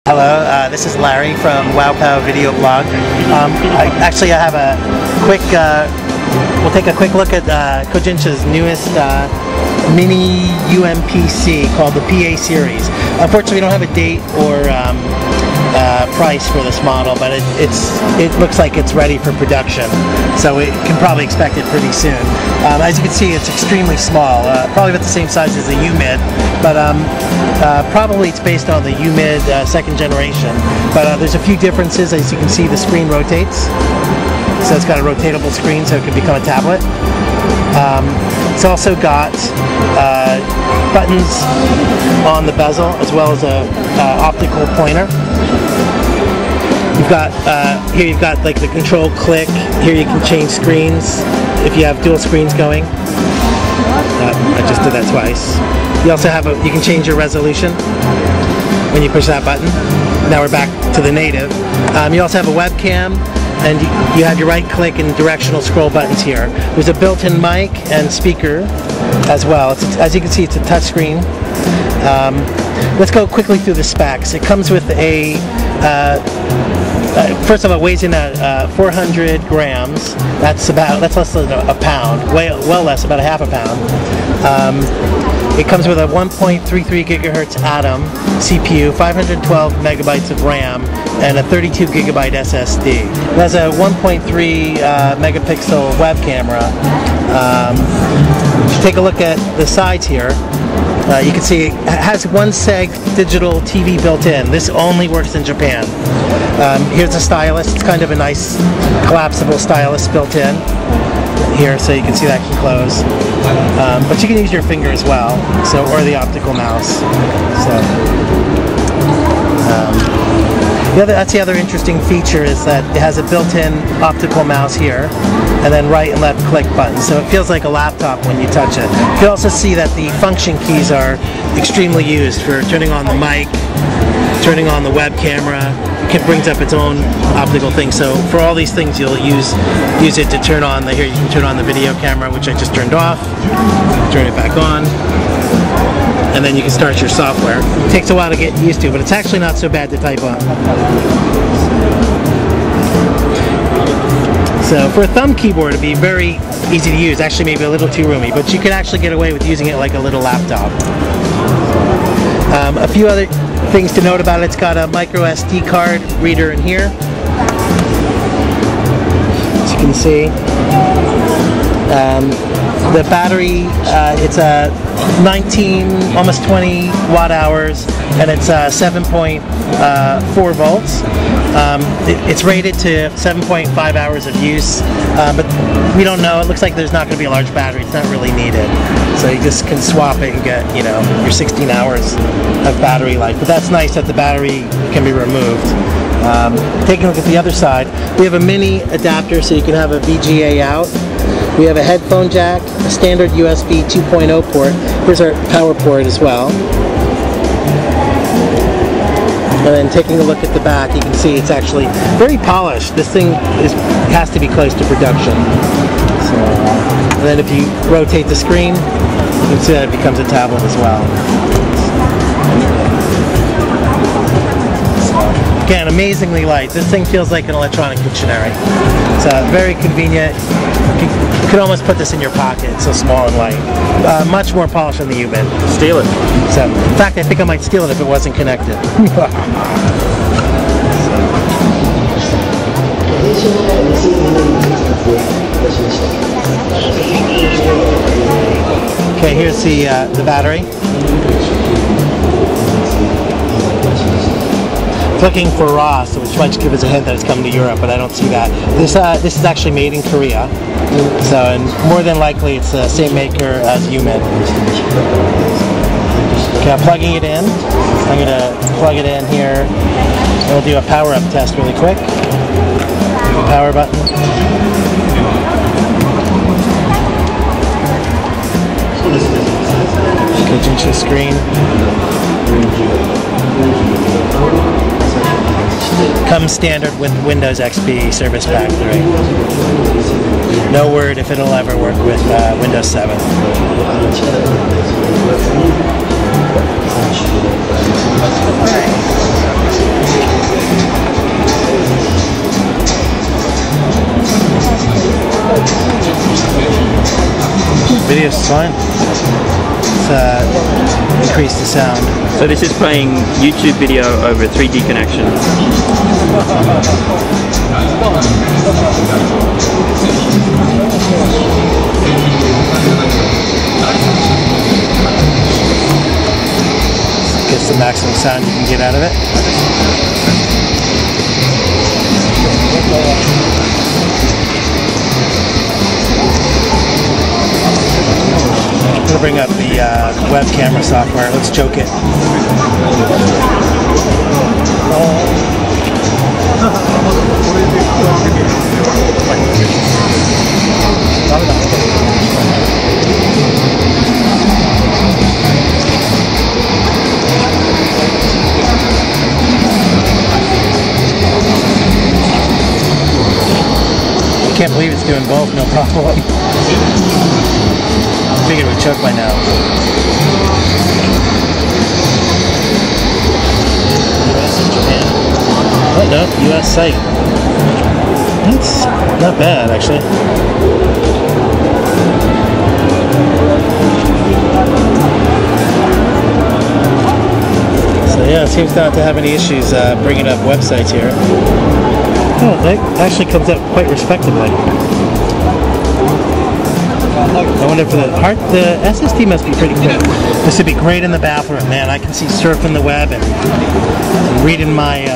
Hello, this is Larry from WowPow Video Blog. I have a quick, we'll take a quick look at Kohjinsha's newest mini UMPC called the PA series. Unfortunately, we don't have a date or price for this model, but it looks like it's ready for production, so we can probably expect it pretty soon. As you can see, it's extremely small, probably about the same size as the UMID, but probably it's based on the UMID second generation. But there's a few differences. As you can see, the screen rotates, so it's got a rotatable screen, so it can become a tablet. It's also got buttons on the bezel, as well as a optical pointer. You've got here you've got like the control click. Here you can change screens if you have dual screens going. I just did that twice. You also have you can change your resolution when you push that button. Now we're back to the native. You also have a webcam, and you have your right click and directional scroll buttons here. There's a built-in mic and speaker as well. As you can see, it's a touch screen. Let's go quickly through the specs. It comes with a first of all, it weighs in at 400 grams. That's less than a pound. Well less, about a half a pound. It comes with a 1.33 gigahertz Atom CPU, 512 megabytes of RAM, and a 32 gigabyte SSD. It has a 1.3 megapixel web camera. If you take a look at the sides here, you can see it has one seg digital TV built in. This only works in Japan. Here's a stylus. It's kind of a nice collapsible stylus built in here, so you can see that can close. But you can use your finger as well, or the optical mouse. That's the other interesting feature, is that it has a built-in optical mouse here, and then right and left click buttons, so it feels like a laptop when you touch it. You can also see that the function keys are extremely used for turning on the mic, turning on the web camera. It brings up its own optical thing, so for all these things you'll use it to turn on here you can turn on the video camera, which I just turned off, turn it back on, and then you can start your software. It takes a while to get used to, but it's actually not so bad to type on. So for a thumb keyboard, it'd be very easy to use, actually maybe a little too roomy, but you could actually get away with using it like a little laptop. A few other things to note about it: it's got a micro SD card reader in here, as you can see. The battery, it's a 19, almost 20 watt hours, and it's 7.4 volts. It's rated to 7.5 hours of use, but we don't know. It looks like there's not going to be a large battery. It's not really needed, so you just can swap it and get, your 16 hours of battery life. But that's nice that the battery can be removed. Taking a look at the other side, we have a mini adapter, so you can have a VGA out. We have a headphone jack, a standard USB 2.0 port. Here's our power port as well. And then taking a look at the back, you can see it's actually very polished. This thing has to be close to production. And then if you rotate the screen, you can see that it becomes a tablet as well. Again, amazingly light. This thing feels like an electronic dictionary. It's very convenient. You could almost put this in your pocket. It's so small and light. Much more polished than the UMID. Steal it. So, in fact, I think I might steal it if it wasn't connected. Okay, here's the battery. Looking for Ross, which might give us a hint that it's coming to Europe, but I don't see that. This is actually made in Korea, so and more than likely it's the same maker as UMID. Okay, I'm plugging it in. I'm going to plug it in here, and we'll do a power-up test really quick. Power button. Kohjinsha screen. Comes standard with Windows XP Service Pack 3. No word if it'll ever work with Windows 7. just fine. Let's increase the sound. So this is playing YouTube video over a 3D connection. Gets the maximum sound you can get out of it. I'm going to bring up the web camera software. Let's joke it. I can't believe it's doing both, no problem. I figured it would choke by now. US and Japan. Oh no, US site. That's not bad, actually. So yeah, it seems not to have any issues bringing up websites here. Oh, that actually comes up quite respectably. I wonder if the SSD must be pretty quick. This would be great in the bathroom, man. I can see surfing the web and reading my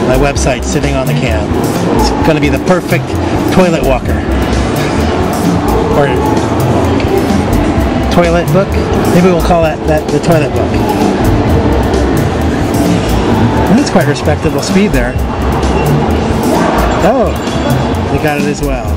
my website sitting on the can. It's going to be the perfect toilet walker. Or toilet book? Maybe we'll call that the toilet book. That's quite respectable speed there. Oh, they got it as well.